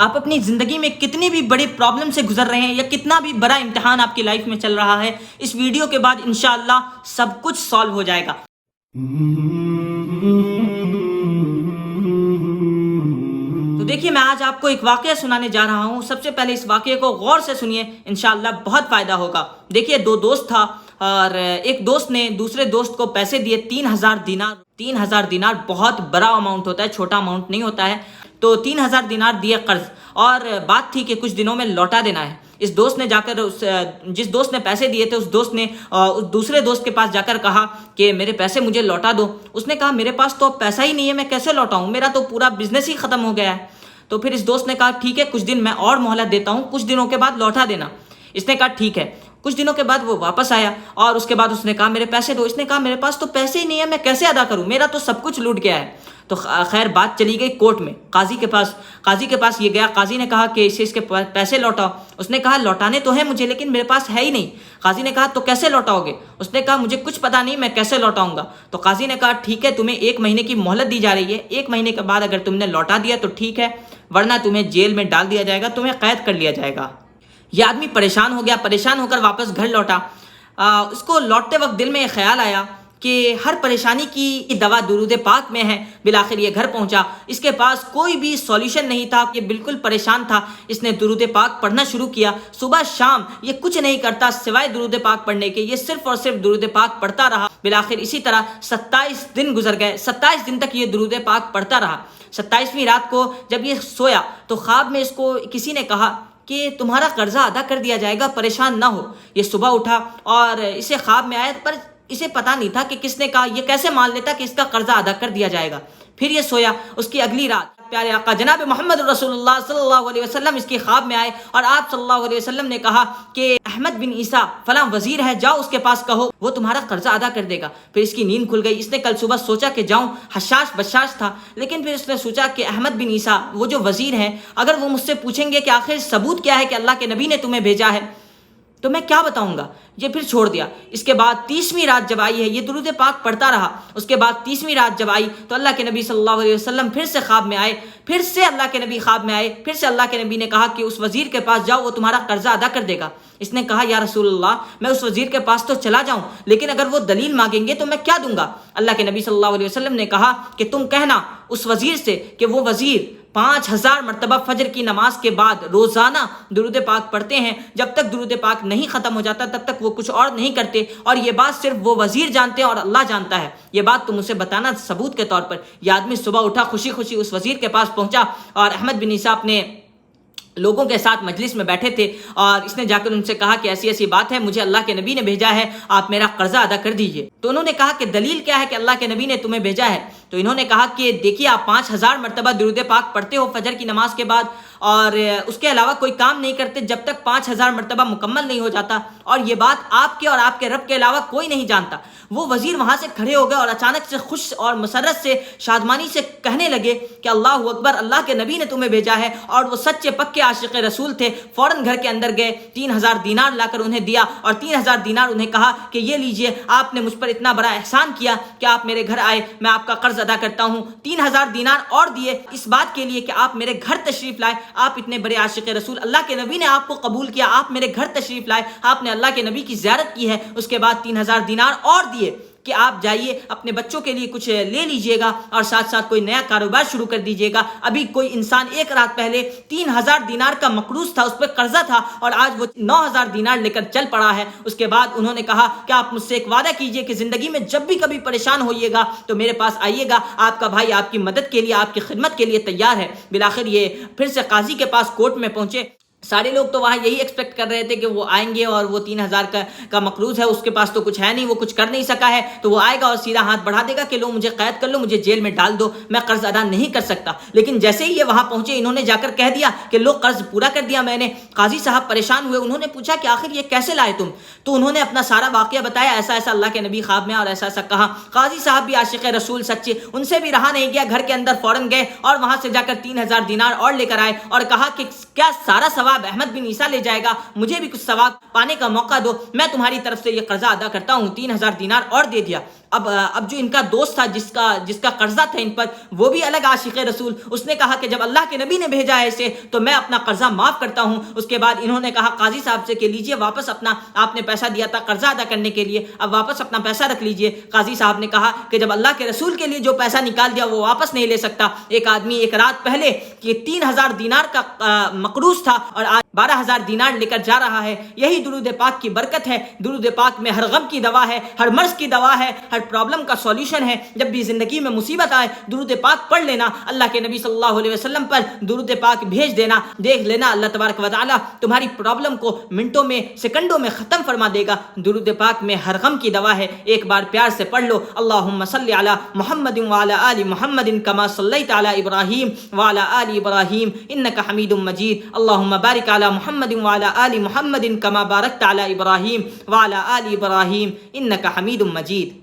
آپ اپنی زندگی میں کتنی بھی بڑی پرابلم سے گزر رہے ہیں یا کتنا بھی بڑا امتحان آپ کی لائف میں چل رہا ہے، اس ویڈیو کے بعد انشاءاللہ سب کچھ سالو ہو جائے گا۔ تو دیکھیے، میں آج آپ کو ایک واقعہ سنانے جا رہا ہوں۔ سب سے پہلے اس واقعے کو غور سے سنیے، انشاءاللہ بہت فائدہ ہوگا۔ دیکھیے، دو دوست تھا اور ایک دوست نے دوسرے دوست کو پیسے دیے 3000 دینار۔ 3000 دینار بہت بڑا اماؤنٹ ہوتا ہے، چھوٹا اماؤنٹ نہیں ہوتا ہے۔ تو 3000 دینار دیے قرض، اور بات تھی کہ کچھ دنوں میں لوٹا دینا ہے۔ اس دوست نے جا کر جس دوست نے پیسے دیے تھے، اس دوست نے اس دوسرے دوست کے پاس جا کر کہا کہ میرے پیسے مجھے لوٹا دو۔ اس نے کہا میرے پاس تو اب پیسہ ہی نہیں ہے، میں کیسے لوٹاؤں، میرا تو پورا بزنس ہی ختم ہو گیا ہے۔ تو پھر اس دوست نے کہا ٹھیک ہے، کچھ دن میں اور مہلت دیتا ہوں، کچھ دنوں کے بعد لوٹا دینا۔ اس نے کہا ٹھیک ہے۔ کچھ دنوں کے بعد وہ واپس آیا اور اس کے بعد اس نے کہا میرے پیسے دو۔ اس نے کہا میرے پاس تو پیسے ہی نہیں ہے، میں کیسے ادا کروں، میرا تو سب کچھ لوٹ گیا ہے۔ تو خیر بات چلی گئی کورٹ میں، قاضی کے پاس یہ گیا۔ قاضی نے کہا کہ اس کے پیسے لوٹاؤ۔ اس نے کہا لوٹانے تو ہے مجھے، لیکن میرے پاس ہے ہی نہیں۔ قاضی نے کہا تو کیسے لوٹاؤ گے؟ اس نے کہا مجھے کچھ پتا نہیں، میں کیسے لوٹاؤں گا۔ تو قاضی نے کہا ٹھیک ہے، تمہیں 1 مہینے کی مہلت دی جا رہی ہے، 1 مہینے کے بعد اگر تم نے لوٹا دیا تو ٹھیک ہے، ورنہ تمہیں جیل میں ڈال دیا جائے گا، تمہیں قید کر لیا جائے گا۔ یہ آدمی پریشان ہو گیا، پریشان ہو کر واپس گھر لوٹا۔ اس کو لوٹتے وقت دل میں یہ خیال آیا کہ ہر پریشانی کی دوا درود پاک میں ہے۔ بالآخر یہ گھر پہنچا، اس کے پاس کوئی بھی سولیوشن نہیں تھا، یہ بالکل پریشان تھا۔ اس نے درود پاک پڑھنا شروع کیا، صبح شام یہ کچھ نہیں کرتا سوائے درود پاک پڑھنے کے، یہ صرف اور صرف درود پاک پڑھتا رہا۔ بالآخر اسی طرح 27 دن گزر گئے، 27 دن تک یہ درود پاک پڑھتا رہا۔ 27ویں رات کو جب یہ سویا تو خواب میں اس کو کسی نے کہا کہ تمہارا قرضہ ادا کر دیا جائے گا، پریشان نہ ہو۔ یہ صبح اٹھا اور اسے خواب میں آیا، پر اسے پتا نہیں تھا کہ کس نے کہا، یہ کیسے مان لیتا کہ اس کا قرضہ ادا کر دیا جائے گا۔ پھر یہ سویا، اس کی اگلی رات پیارے آقا جناب محمد رسول اللہ صلی اللہ علیہ وسلم اس کے خواب میں آئے اور آپ صلی اللہ علیہ وسلم نے کہا کہ احمد بن عیسیٰ فلاں وزیر ہے، جاؤ اس کے پاس کہو وہ تمہارا قرضہ ادا کر دے گا۔ پھر اس کی نیند کھل گئی۔ اس نے کل صبح سوچا کہ جاؤں، حشاش بشاش تھا، لیکن پھر اس نے سوچا کہ احمد بن عیسیٰ وہ جو وزیر ہیں، اگر وہ مجھ سے پوچھیں گے کہ آخر ثبوت کیا ہے کہ اللہ کے نبی نے تمہیں بھیجا ہے، تو میں کیا بتاؤں گا؟ یہ پھر چھوڑ دیا۔ اس کے بعد 30ویں رات جب آئی ہے، یہ درود پاک پڑھتا رہا۔ اس کے بعد 30ویں رات جب آئی تو اللہ کے نبی صلی اللہ علیہ وسلم پھر سے خواب میں آئے، پھر سے اللہ کے نبی خواب میں آئے، پھر سے اللہ کے نبی نے کہا کہ اس وزیر کے پاس جاؤ، وہ تمہارا قرضہ ادا کر دے گا۔ اس نے کہا یا رسول اللہ، میں اس وزیر کے پاس تو چلا جاؤں، لیکن اگر وہ دلیل مانگیں گے تو میں کیا دوں گا؟ اللہ کے نبی صلی اللہ علیہ وسلم نے کہا کہ تم کہنا اس وزیر سے کہ وہ وزیر 5000 مرتبہ فجر کی نماز کے بعد روزانہ درود پاک پڑھتے ہیں، جب تک درود پاک نہیں ختم ہو جاتا تب تک وہ کچھ اور نہیں کرتے، اور یہ بات صرف وہ وزیر جانتے ہیں اور اللہ جانتا ہے۔ یہ بات تم اسے بتانا ثبوت کے طور پر۔ یہ آدمی صبح اٹھا، خوشی خوشی اس وزیر کے پاس پہنچا، اور احمد بن عیسیٰ اپنے لوگوں کے ساتھ مجلس میں بیٹھے تھے، اور اس نے جا کر ان سے کہا کہ ایسی ایسی بات ہے، مجھے اللہ کے نبی نے بھیجا ہے، آپ میرا قرضہ ادا کر دیجئے۔ تو انہوں نے کہا کہ دلیل کیا ہے کہ اللہ کے نبی نے تمہیں بھیجا ہے؟ تو انہوں نے کہا کہ دیکھیے آپ 5000 مرتبہ درود پاک پڑھتے ہو فجر کی نماز کے بعد، اور اس کے علاوہ کوئی کام نہیں کرتے جب تک 5000 مرتبہ مکمل نہیں ہو جاتا، اور یہ بات آپ کے اور آپ کے رب کے علاوہ کوئی نہیں جانتا۔ وہ وزیر وہاں سے کھڑے ہو گئے اور اچانک سے خوش اور مسرت سے شادمانی سے کہنے لگے کہ اللہ اکبر، اللہ کے نبی نے تمہیں بھیجا ہے، اور وہ سچے پکے عاشق رسول تھے۔ فوراً گھر کے اندر گئے، 3000 دینار لا کر انہیں دیا، اور 3000 دینار انہیں کہا کہ یہ لیجئے، آپ نے مجھ پر اتنا بڑا احسان کیا کہ آپ میرے گھر آئے، میں آپ کا قرض ادا کرتا ہوں۔ 3000 دینار اور دیے اس بات کے لیے کہ آپ میرے گھر تشریف لائے، آپ اتنے بڑے عاشق رسول، اللہ کے نبی نے آپ کو قبول کیا، آپ میرے گھر تشریف لائے، آپ نے اللہ کے نبی کی زیارت کی ہے۔ اس کے بعد 3000 دینار اور دیے کہ آپ جائیے اپنے بچوں کے لیے کچھ لے لیجئے گا، اور ساتھ ساتھ کوئی نیا کاروبار شروع کر دیجئے گا۔ ابھی کوئی انسان 1 رات پہلے 3000 دینار کا مقروض تھا، اس پہ قرضہ تھا، اور آج وہ 9000 دینار لے کر چل پڑا ہے۔ اس کے بعد انہوں نے کہا کہ آپ مجھ سے ایک وعدہ کیجئے کہ زندگی میں جب بھی کبھی پریشان ہوئیے گا تو میرے پاس آئیے گا، آپ کا بھائی آپ کی مدد کے لیے، آپ کی خدمت کے لیے تیار ہے۔ بالآخر یہ پھر سے قاضی کے پاس کورٹ میں پہنچے۔ سارے لوگ تو وہاں یہی ایکسپیکٹ کر رہے تھے کہ وہ آئیں گے اور وہ 3000 کا مقروض ہے، اس کے پاس تو کچھ ہے نہیں، وہ کچھ کر نہیں سکا ہے، تو وہ آئے گا اور سیدھا ہاتھ بڑھا دے گا کہ لو مجھے قید کر لو، مجھے جیل میں ڈال دو، میں قرض ادا نہیں کر سکتا۔ لیکن جیسے ہی یہ وہاں پہنچے، انہوں نے جا کر کہہ دیا کہ لو قرض پورا کر دیا میں نے۔ قاضی صاحب پریشان ہوئے، انہوں نے پوچھا کہ آخر یہ کیسے لائے تم؟ تو انہوں نے اپنا سارا واقعہ بتایا، ایسا ایسا اللہ کے نبی خواب میں اور ایسا ایسا کہا۔ قاضی صاحب بھی عاشق رسول سچے، ان سے بھی رہا نہیں گیا، گھر کے اندر فوراً گئے اور وہاں سے جا کر 3000 دینار اور لے کر آئے، اور کہا کہ کیا سارا ثواب ثواب احمد بن عیسیٰ لے جائے گا, مجھے بھی کچھ ثواب پانے کا موقع دو, میں تمہاری طرف سے یہ قرضہ ادا کرتا ہوں. 3000 دینار اور دے دیا. اب جو ان کا دوست تھا جس کا قرضہ تھا ان پر, وہ بھی الگ عاشق رسول, اس نے کہا کہ جب اللہ کے نبی نے بھیجا ہے اسے تو میں اپنا قرضہ معاف کرتا ہوں. اس کے بعد انہوں نے کہا قاضی صاحب سے کہ لیجئے واپس اپنا, آپ نے پیسہ دیا تھا قرضہ ادا کرنے کے لیے, اب واپس اپنا پیسہ رکھ لیجئے. قاضی صاحب نے کہا کہ جب اللہ کے رسول کے لیے جو پیسہ نکال دیا وہ واپس نہیں لے سکتا. ایک آدمی ایک رات پہلے کہ 3000 دینار کا مقروض تھا اور آج 12000 دینار لے کر جا رہا ہے. یہی درود پاک کی برکت ہے. درود پاک میں ہر غم کی دوا ہے, ہر مرض کی دوا ہے, ہر پرابلم کا سولوشن ہے. جب بھی زندگی میں مصیبت آئے درود پاک پڑھ لینا, اللہ کے نبی صلی اللہ علیہ وسلم پر درود پاک بھیج دینا, دیکھ لینا اللہ تبارک و تعالی تمہاری پرابلم کو منٹوں میں سیکنڈوں میں ختم فرما دے گا. درود پاک میں ہر غم کی دوا ہے. ایک بار پیار سے پڑھ لو. اللہم صلی علی محمد وعلی آل محمد کما صلیت علی ابراہیم وعلی آل ابراہیم انک حمید مجید. اللہم بارک علی محمد وعلی آل محمد کما بارکت علی ابراہیم وعلی آل ابراہیم انک حمید مجید.